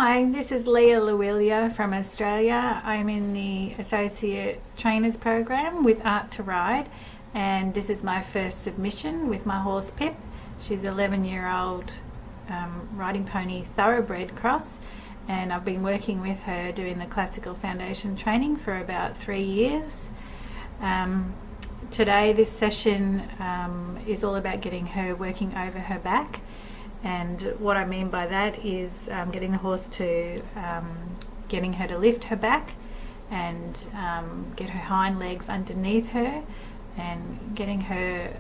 Hi, this is Lia from Australia. I'm in the Associate Trainers Program with Art to Ride, and this is my first submission with my horse Pip. She's an 11-year-old riding pony thoroughbred cross, and I've been working with her doing the classical foundation training for about 3 years. Today this session is all about getting her working over her back. And what I mean by that is getting the horse to, getting her to lift her back and get her hind legs underneath her, and getting her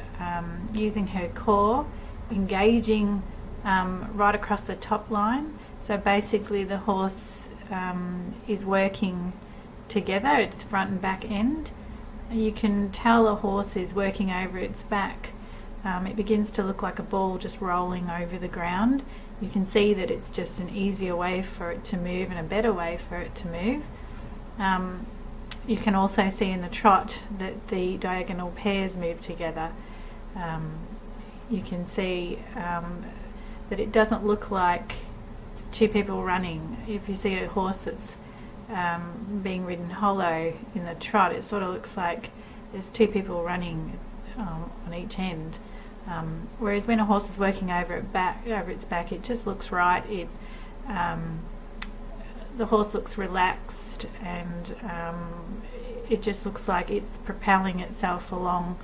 using her core, engaging right across the top line. So basically the horse is working together, its front and back end. You can tell a horse is working over its back. It begins to look like a ball just rolling over the ground. You can see that it's just an easier way for it to move and a better way for it to move. You can also see in the trot that the diagonal pairs move together. You can see that it doesn't look like two people running. If you see a horse that's being ridden hollow in the trot, it sort of looks like there's two people running on each end. Whereas when a horse is working over its back, it just looks right. The horse looks relaxed, and it just looks like it's propelling itself along.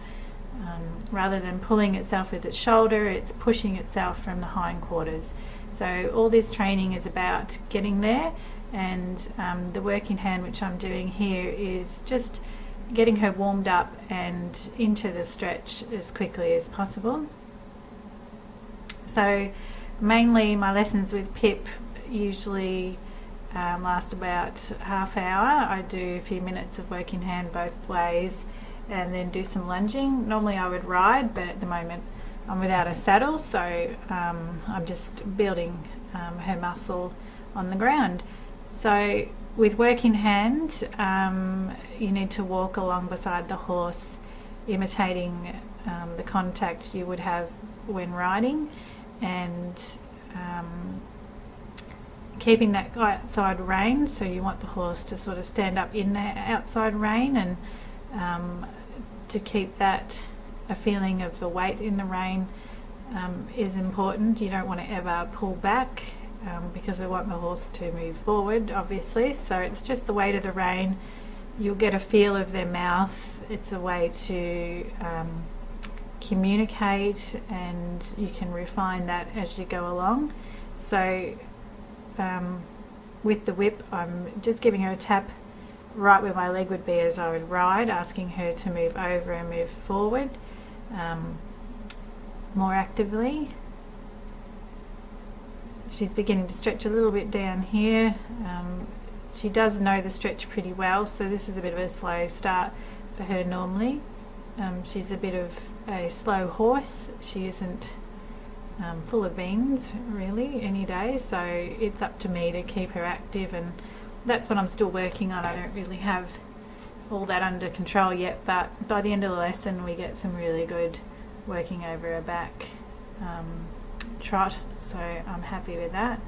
Rather than pulling itself with its shoulder, it's pushing itself from the hindquarters. So all this training is about getting there, and the working hand which I'm doing here is just getting her warmed up and into the stretch as quickly as possible. So mainly my lessons with Pip usually last about half hour. I do a few minutes of working hand both ways and then do some lunging. Normally I would ride, but at the moment I'm without a saddle, so I'm just building her muscle on the ground. So with working hand, you need to walk along beside the horse, imitating the contact you would have when riding, and keeping that outside rein. So you want the horse to sort of stand up in the outside rein, and to keep that a feeling of the weight in the rein is important. You don't want to ever pull back, because I want the horse to move forward, obviously. So it's just the weight of the rein. You'll get a feel of their mouth. It's a way to communicate, and you can refine that as you go along. So with the whip, I'm just giving her a tap right where my leg would be as I would ride, asking her to move over and move forward more actively. She's beginning to stretch a little bit down here. She does know the stretch pretty well, so this is a bit of a slow start for her normally. She's a bit of a slow horse. She isn't full of beans really any day, so it's up to me to keep her active, and that's what I'm still working on. I don't really have all that under control yet, but by the end of the lesson we get some really good working over her back trot, so I'm happy with that.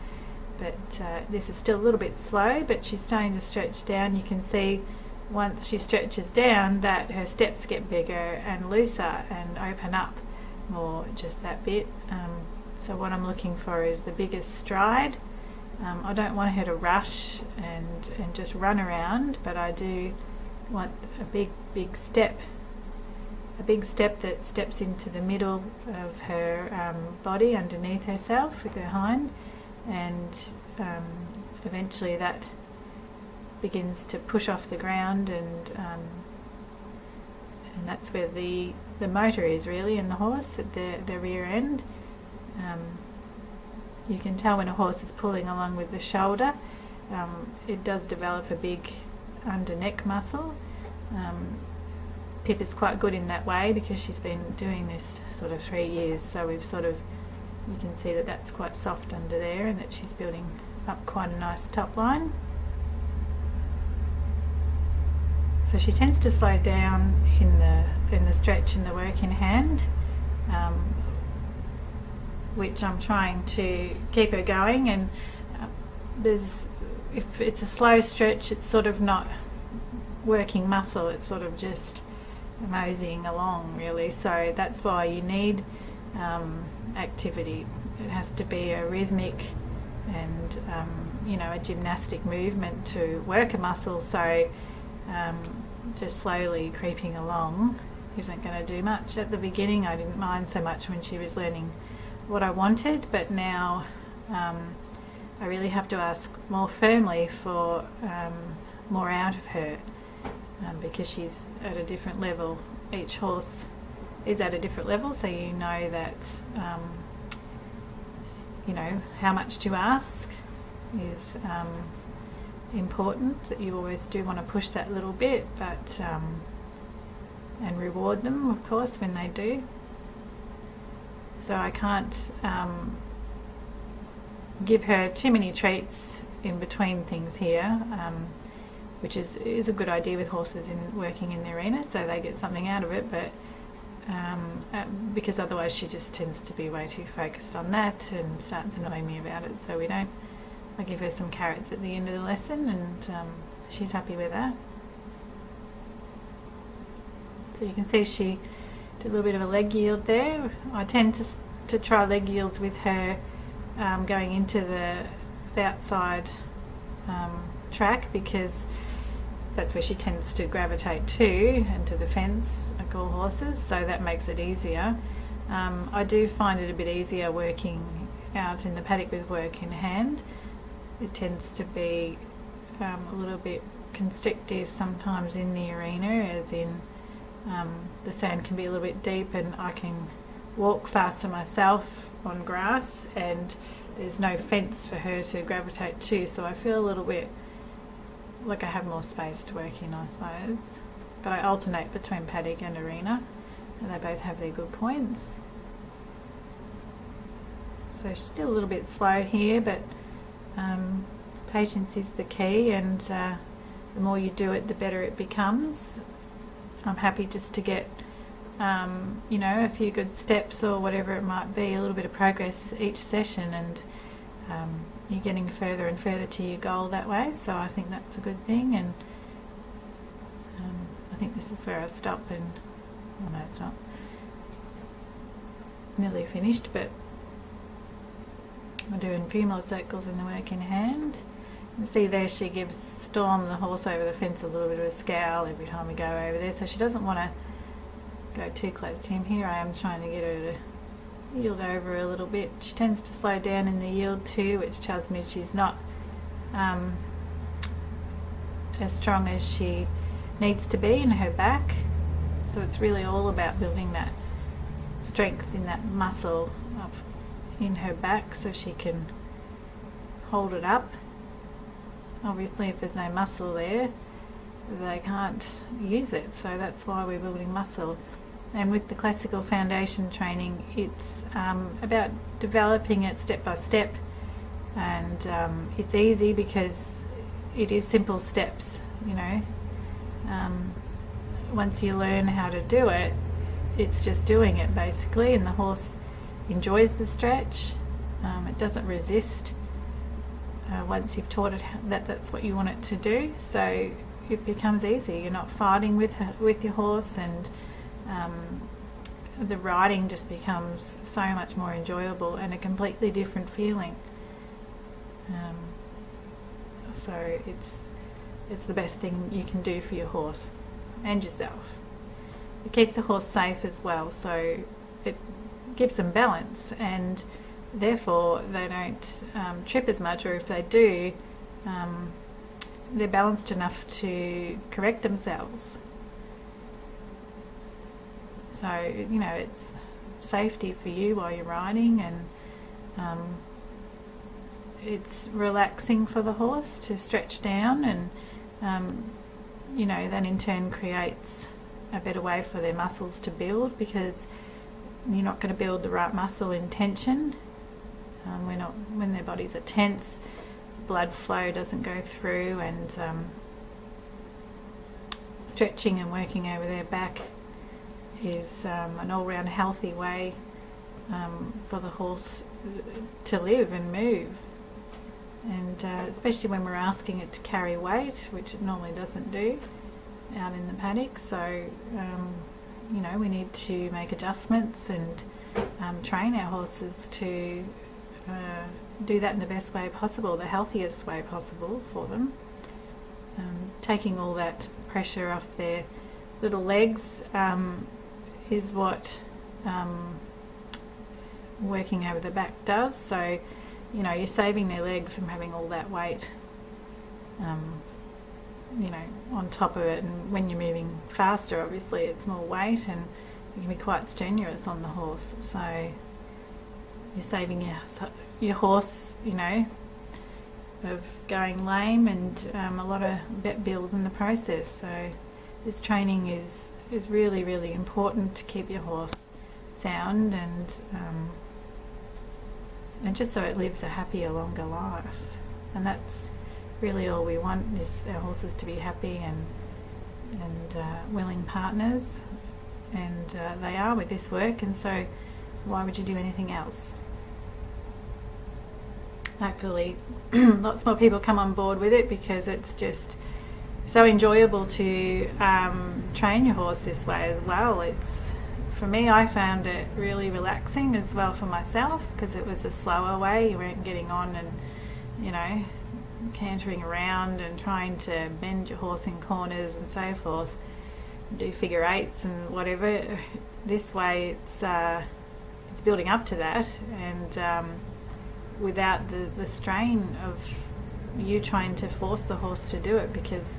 But this is still a little bit slow, but she's starting to stretch down. You can see once she stretches down that her steps get bigger and looser and open up more, just that bit. So what I'm looking for is the biggest stride. I don't want her to rush and just run around, but I do want a big step. A big step that steps into the middle of her body underneath herself with her hind, and eventually that begins to push off the ground, and that's where the motor is really in the horse, at the rear end. You can tell when a horse is pulling along with the shoulder. It does develop a big under neck muscle. Pip is quite good in that way because she's been doing this sort of 3 years, so you can see that that's quite soft under there, and that she's building up quite a nice top line. So she tends to slow down in the stretch and the work in hand, which I'm trying to keep her going, and if it's a slow stretch, it's sort of not working muscle, it's sort of just moseying along really. So that's why you need activity. It has to be a rhythmic and a gymnastic movement to work a muscle. So just slowly creeping along isn't going to do much. At the beginning I didn't mind so much when she was learning what I wanted, but now I really have to ask more firmly for more out of her, because she's at a different level. Each horse is at a different level, so you know that how much to ask is important, that you always do want to push that little bit, but and reward them of course when they do. So I can't give her too many treats in between things here, which is a good idea with horses in working in the arena, so they get something out of it, but because otherwise she just tends to be way too focused on that and starts annoying me about it. So I give her some carrots at the end of the lesson, and she's happy with that. So you can see she did a little bit of a leg yield there. I tend to try leg yields with her going into the outside track, because that's where she tends to gravitate to, and to the fence, like all horses, so that makes it easier. I do find it a bit easier working out in the paddock with work in hand. It tends to be a little bit constrictive sometimes in the arena, as in the sand can be a little bit deep and I can walk faster myself on grass, and there's no fence for her to gravitate to, so I feel a little bit like I have more space to work in, I suppose. But I alternate between paddock and arena, and they both have their good points. So she's still a little bit slow here, but patience is the key, and the more you do it, the better it becomes. I'm happy just to get a few good steps or whatever it might be, a little bit of progress each session, and you're getting further and further to your goal that way, so I think that's a good thing. And I think this is where I stop, and no, it's not nearly finished, but I'm doing a few more circles in the work in hand. You can see there she gives Storm, the horse over the fence, a little bit of a scowl every time we go over there, so she doesn't want to go too close to him. Here I am trying to get her to yield over a little bit. She tends to slow down in the yield too, which tells me she's not as strong as she needs to be in her back. So it's really all about building that strength in that muscle up in her back so she can hold it up. Obviously if there's no muscle there, they can't use it, so that's why we're building muscle. And with the classical foundation training, it's about developing it step by step, and it's easy because it is simple steps, once you learn how to do it, it's just doing it basically, and the horse enjoys the stretch. It doesn't resist once you've taught it that's what you want it to do, so it becomes easy. You're not fighting with your horse, and the riding just becomes so much more enjoyable and a completely different feeling. So it's the best thing you can do for your horse and yourself. It keeps the horse safe as well, so it gives them balance, and therefore they don't trip as much, or if they do, they're balanced enough to correct themselves. So it's safety for you while you're riding, and it's relaxing for the horse to stretch down, and that in turn creates a better way for their muscles to build, because you're not going to build the right muscle in tension. When their bodies are tense, blood flow doesn't go through, and stretching and working over their back is an all-round healthy way for the horse to live and move. and especially when we're asking it to carry weight, which it normally doesn't do out in the paddock. So you know, we need to make adjustments and train our horses to do that in the best way possible, the healthiest way possible for them. Taking all that pressure off their little legs is what working over the back does. So, you know, you're saving their leg from having all that weight, you know, on top of it. And when you're moving faster, obviously it's more weight, and it can be quite strenuous on the horse. So you're saving your horse, you know, of going lame, and a lot of vet bills in the process. So this training is really, really important to keep your horse sound, and just so it lives a happier, longer life. And that's really all we want, is our horses to be happy and willing partners, and they are with this work, and so why would you do anything else? Hopefully lots more people come on board with it, because it's just so enjoyable to train your horse this way as well. It's, for me, I found it really relaxing as well for myself, because it was a slower way. You weren't getting on and, you know, cantering around and trying to bend your horse in corners and so forth, do figure eights and whatever. This way it's building up to that, and without the strain of you trying to force the horse to do it, because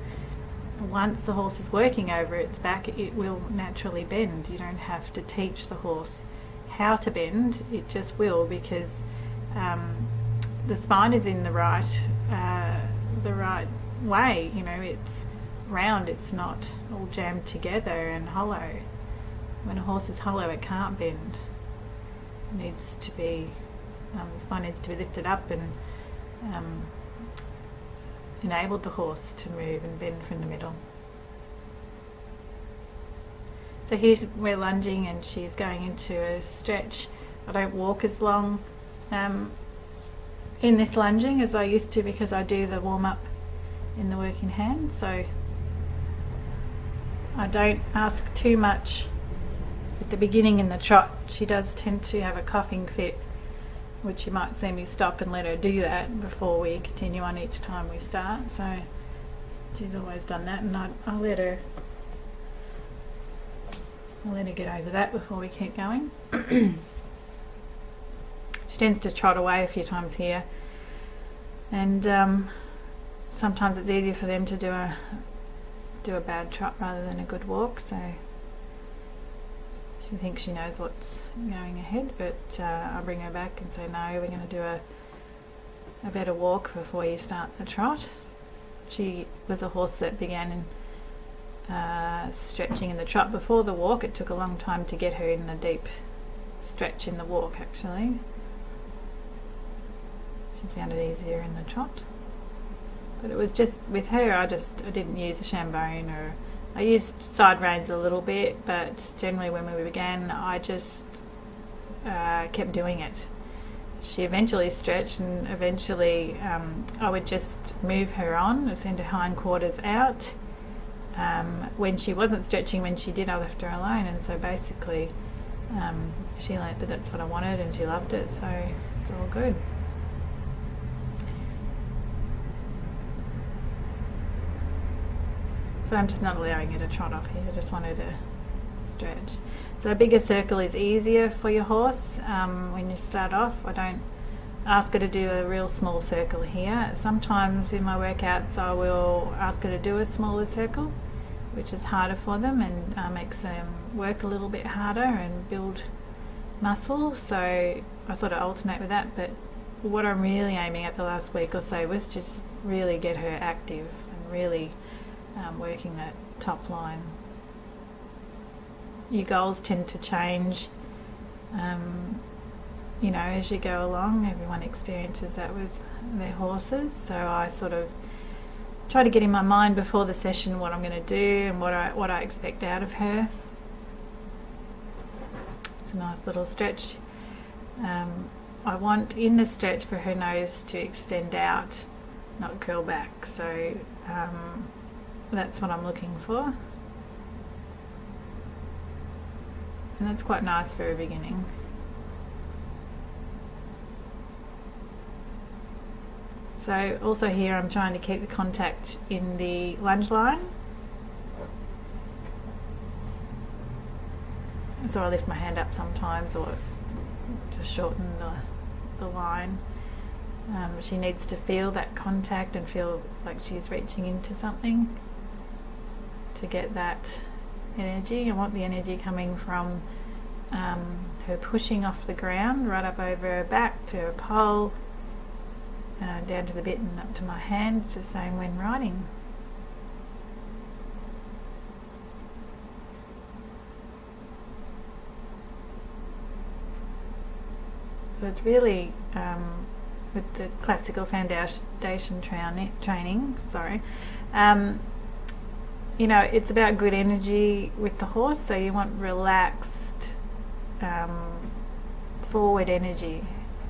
once the horse is working over its back, it will naturally bend. You don't have to teach the horse how to bend, it just will, because the spine is in the right way. You know, it's round, it's not all jammed together and hollow. When a horse is hollow, it can't bend. It needs to be the spine needs to be lifted up and enabled the horse to move and bend from the middle. So here we're lunging, and she's going into a stretch. I don't walk as long in this lunging as I used to, because I do the warm up in the working hand, so I don't ask too much at the beginning in the trot. She does tend to have a coughing fit, which you might see me stop and let her do that before we continue on each time we start. So she's always done that, and I'll let her get over that before we keep going. She tends to trot away a few times here, and sometimes it's easier for them to do a bad trot rather than a good walk. So she thinks she knows what's going ahead, but I bring her back and say, no, we're going to do a better walk before you start the trot. She was a horse that began stretching in the trot before the walk. It took a long time to get her in a deep stretch in the walk, actually. She found it easier in the trot. But it was just, with her, I didn't use a chambone, or I used side reins a little bit, but generally when we began, I just kept doing it. She eventually stretched, and eventually I would just move her on, send her hindquarters out. When she wasn't stretching, when she did, I left her alone, and so basically she learnt that that's what I wanted, and she loved it, so it's all good. So I'm just not allowing her to trot off here, I just want her to stretch. So a bigger circle is easier for your horse when you start off. I don't ask her to do a real small circle here. Sometimes in my workouts I will ask her to do a smaller circle, which is harder for them and makes them work a little bit harder and build muscle. So I sort of alternate with that, but what I'm really aiming at the last week or so was just really get her active and really working that top line. Your goals tend to change, you know, as you go along. Everyone experiences that with their horses, so I sort of try to get in my mind before the session what I'm going to do and what I expect out of her. It's a nice little stretch. I want in the stretch for her nose to extend out, not curl back. So that's what I'm looking for. And that's quite nice for a beginning. So also here I'm trying to keep the contact in the lunge line. So I lift my hand up sometimes or just shorten the line. She needs to feel that contact and feel like she's reaching into something to get that energy. I want the energy coming from her pushing off the ground right up over her back to her pole, down to the bit and up to my hand, just the same when riding. So it's really, with the classical foundation training, you know, it's about good energy with the horse, so you want relaxed, forward energy,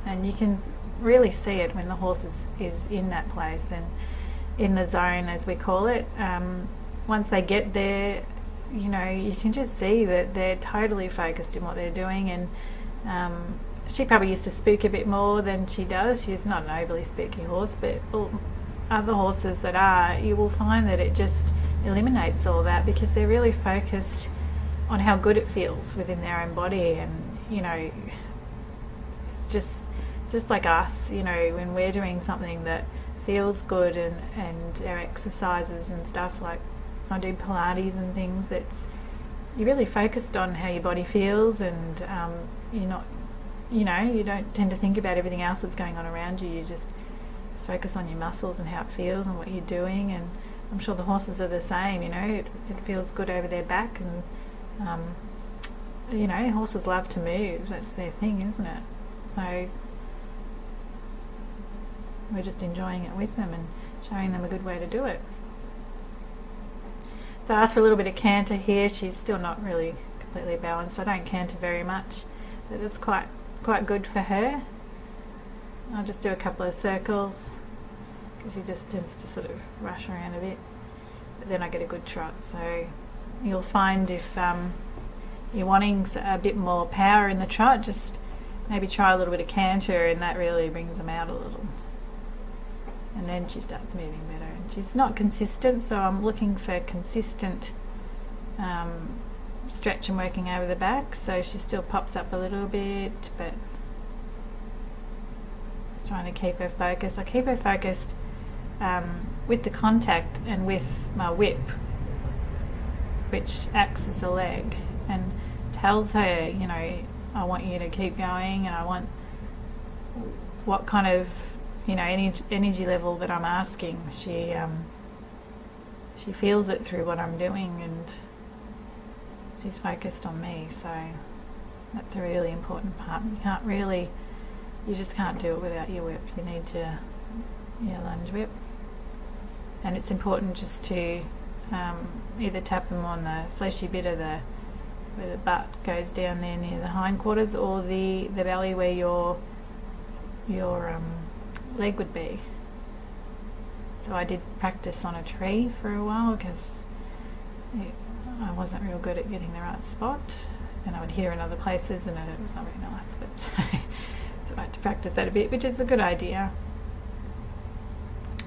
and you can really see it when the horse is in that place and in the zone, as we call it. Once they get there, you know, you can just see that they're totally focused in what they're doing, and she probably used to spook a bit more than she does. She's not an overly spooky horse, but other horses that are, you will find that it just eliminates all that because they're really focused on how good it feels within their own body. And you know, it's just like us, you know, when we're doing something that feels good and our exercises and stuff, like I do Pilates and things, you're really focused on how your body feels, and you're not, you know, you don't tend to think about everything else that's going on around you. You just focus on your muscles and how it feels and what you're doing. And I'm sure the horses are the same, you know, it feels good over their back, and you know, horses love to move, that's their thing, isn't it? So we're just enjoying it with them and showing them a good way to do it. So I asked for a little bit of canter here. She's still not really completely balanced. I don't canter very much, but it's quite good for her. I'll just do a couple of circles because she just tends to sort of rush around a bit, but then I get a good trot. So you'll find if you're wanting a bit more power in the trot, just maybe try a little bit of canter, and that really brings them out a little, and then she starts moving better. And she's not consistent, so I'm looking for consistent stretch and working over the back. So she still pops up a little bit, but trying to keep her focused. I keep her focused with the contact and with my whip, which acts as a leg and tells her, you know, I want you to keep going, and I want what kind of, you know, energy level that I'm asking. She feels it through what I'm doing, and she's focused on me. So that's a really important part. You just can't do it without your whip. You need to, lunge whip, and it's important just to either tap them on the fleshy bit of where the butt goes down there near the hindquarters, or the belly where your leg would be. So I did practice on a tree for a while because I wasn't real good at getting the right spot, and I would hear in other places and it was not very nice, but so I had to practice that a bit, which is a good idea.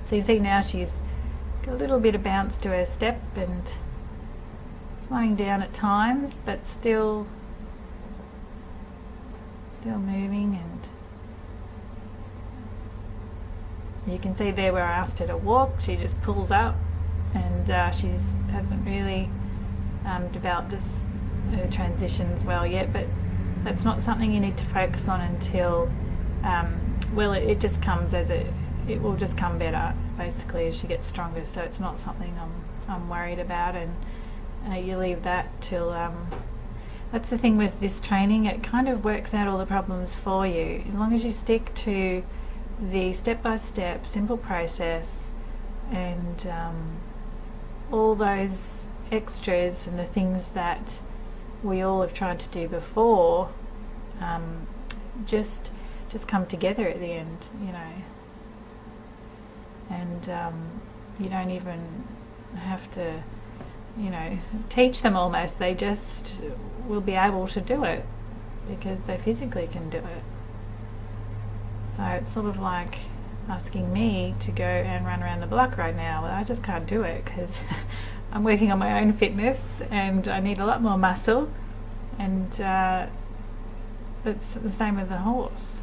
So you see now she's got a little bit of bounce to her step and slowing down at times, but still moving. And you can see there where I asked her to walk, she just pulls up, and she hasn't really developed her transitions well yet, but that's not something you need to focus on until it just comes it will just come better basically as she gets stronger. So it's not something I'm worried about, and you leave that till that's the thing with this training, it kind of works out all the problems for you as long as you stick to the step-by-step simple process, and all those extras and the things that we all have tried to do before, just just come together at the end, you know. And you don't even have to, you know, teach them almost. They just will be able to do it because they physically can do it. So it's sort of like asking me to go and run around the block right now. Well, I just can't do it because I'm working on my own fitness and I need a lot more muscle, and it's the same with the horse.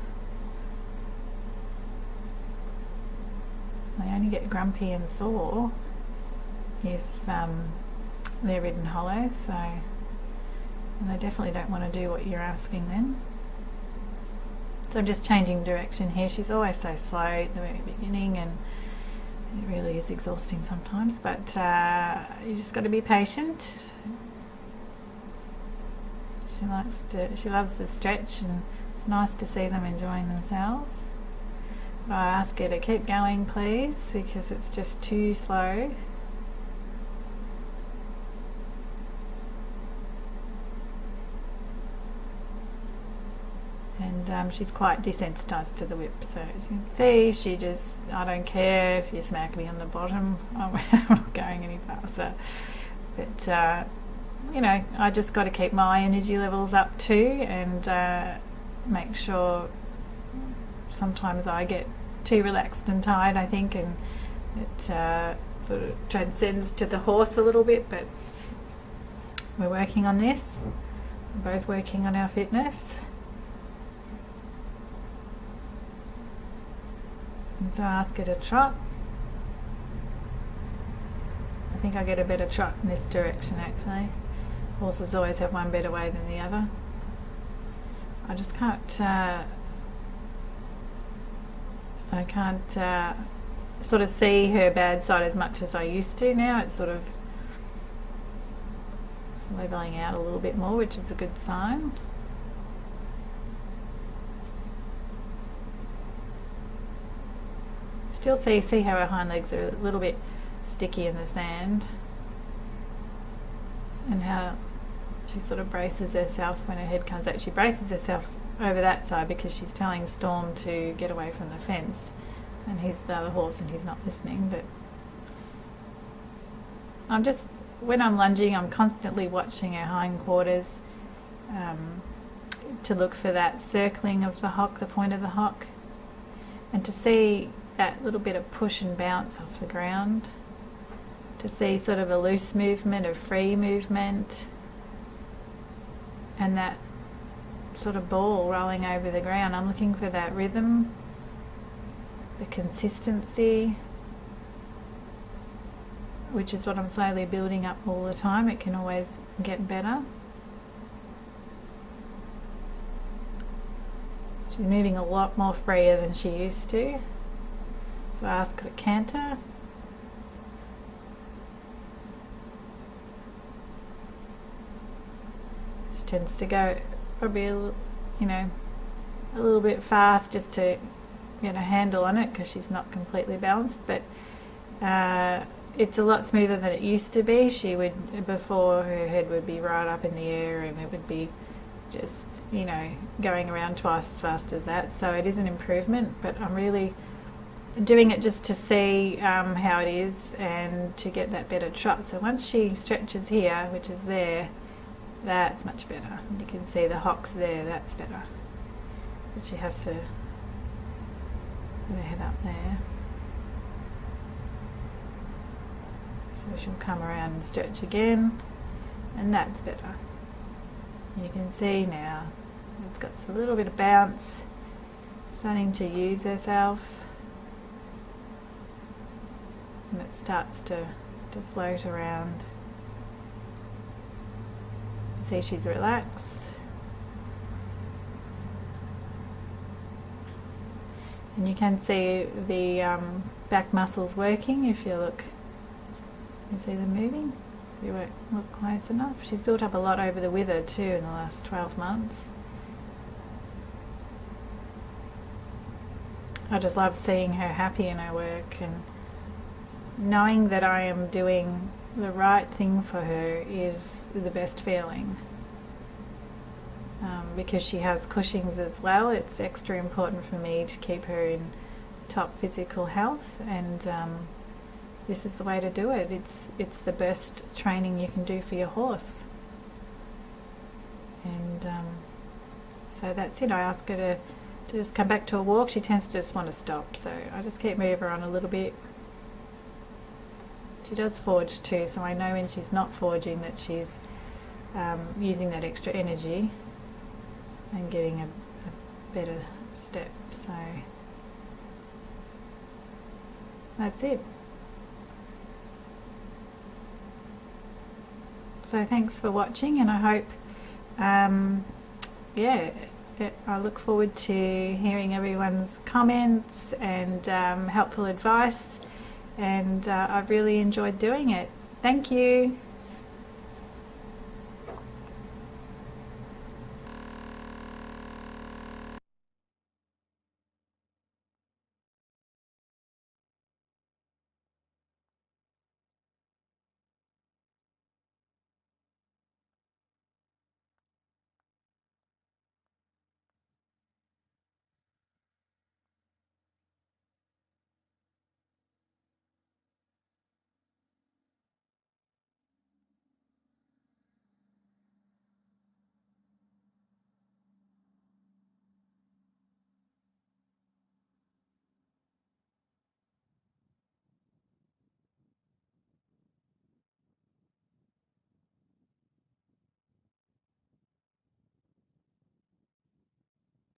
They only get grumpy and sore if they're ridden hollow, so, and they definitely don't want to do what you're asking them. So I'm just changing direction here. She's always so slow at the very beginning, and it really is exhausting sometimes, but you just got to be patient. She loves the stretch, and it's nice to see them enjoying themselves. But I ask her to keep going, please, because it's just too slow. And she's quite desensitized to the whip, so as you can see, she just, I don't care if you smack me on the bottom, I'm not going any faster. But you know, I just got to keep my energy levels up too, and make sure. Sometimes I get too relaxed and tired, I think, and it sort of transcends to the horse a little bit, but we're working on this. We're both working on our fitness. And so I ask her to trot. I think I get a better trot in this direction, actually. Horses always have one better way than the other. I just can't I can't sort of see her bad side as much as I used to now. It's sort of leveling out a little bit more, which is a good sign. Still see how her hind legs are a little bit sticky in the sand, and how she sort of braces herself when her head comes out. She braces herself over that side because she's telling Storm to get away from the fence, and he's the other horse and he's not listening. But I'm just, when I'm lunging, I'm constantly watching her hindquarters to look for that circling of the hock, the point of the hock, and to see that little bit of push and bounce off the ground, to see sort of a loose movement, a free movement, and that sort of ball rolling over the ground. I'm looking for that rhythm, the consistency, which is what I'm slowly building up all the time. It can always get better. She's moving a lot more freer than she used to. So I ask her to canter. She tends to go probably a little bit fast just to get a handle on it because she's not completely balanced, but it's a lot smoother than it used to be. She would, before, her head would be right up in the air and it would be just, you know, going around twice as fast as that. So it is an improvement, but I'm really doing it just to see how it is and to get that better trot. So once she stretches here, which is there, that's much better. You can see the hocks there, that's better. But she has to put her head up there. So she'll come around and stretch again, and that's better. You can see now it's got a little bit of bounce, starting to use herself, and it starts to float around. See, she's relaxed, and you can see the back muscles working if you look. You can see them moving if you look close enough. She's built up a lot over the wither too in the last 12 months. I just love seeing her happy in her work and knowing that I am doing the right thing for her is the best feeling. because she has Cushing's as well. It's extra important for me to keep her in top physical health, and this is the way to do it. It's the best training you can do for your horse. And so that's it. I ask her to just come back to a walk. She tends to just want to stop, so I just keep moving her on a little bit. She does forge too, so I know when she's not forging that she's using that extra energy and getting a better step. So that's it. So thanks for watching, and I hope I look forward to hearing everyone's comments and helpful advice, and I've really enjoyed doing it. Thank you.